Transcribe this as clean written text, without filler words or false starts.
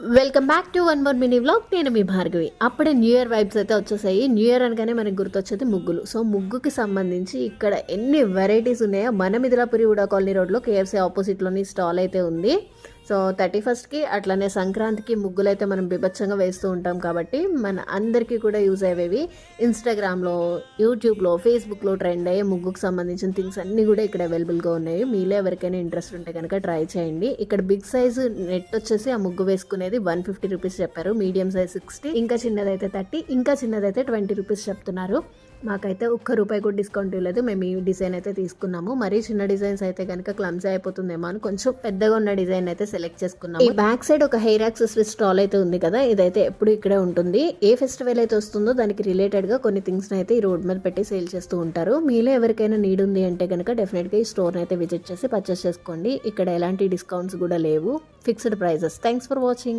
Welcome back to one more mini vlog. నేను మీ భార్గవి. అప్పుడే new year vibes అయితే వచ్చేసాయి. న్యూ ఇయర్ అనగానే మనకు గుర్తొచ్చేది ముగ్గులు. సో ముగ్గుకి సంబంధించి ఇక్కడ ఎన్ని వెరైటీస్ ఉన్నాయో మన మిదిలాపురి ఉడా కాలనీ రోడ్లో కేఎఫ్సీ ఆపోజిట్లోని స్టాల్ అయితే ఉంది. సో 31st అట్లానే సంక్రాంతికి ముగ్గులు అయితే మనం బిభత్సంగా వేస్తూ ఉంటాం కాబట్టి మన అందరికీ కూడా యూజ్ అయ్యేవి. ఇన్స్టాగ్రామ్లో, యూట్యూబ్లో, ఫేస్బుక్లో ట్రెండ్ అయ్యే ముగ్గుకు సంబంధించిన థింగ్స్ అన్నీ కూడా ఇక్కడ అవైలబుల్గా ఉన్నాయి. మీలో ఎవరికైనా ఇంట్రెస్ట్ ఉంటే కనుక ట్రై చేయండి. ఇక్కడ బిగ్ సైజు నెట్ వచ్చేసి ఆ ముగ్గు వేసుకునేది 150 రూపీస్ చెప్పారు. మీడియం సైజ్ 60, ఇంకా చిన్నదైతే 30, ఇంకా చిన్నదైతే 20 రూపీస్ చెప్తున్నారు. మాకైతే ₹1 కూడా డిస్కౌంట్ ఇవ్వలేదు. మేము ఈ డిజైన్ అయితే తీసుకున్నాము. మరీ చిన్న డిజైన్స్ అయితే కనుక క్లమ్సీ అయిపోతుందేమో అని కొంచెం పెద్దగా ఉన్న డిజైన్ అయితే సెలెక్ట్ చేసుకున్నాము. ఈ బ్యాక్ సైడ్ ఒక హెయిర్ యాక్సెసరీ స్టాల్ అయితే ఉంది కదా, ఇదైతే ఎప్పుడు ఇక్కడే ఉంటుంది. ఏ ఫెస్టివల్ అయితే వస్తుందో దానికి రిలేటెడ్ గా కొన్ని థింగ్స్ అయితే ఈ రోడ్ మీద పెట్టి సేల్ చేస్తూ ఉంటారు. మీలో ఎవరికైనా నీడ్ ఉంది అంటే కనుక డెఫినెట్ గా ఈ స్టోర్ అయితే విజిట్ చేసి పర్చేస్ చేసుకోండి. ఇక్కడ ఎలాంటి డిస్కౌంట్స్ కూడా లేవు, fixed prices. Thanks for watching.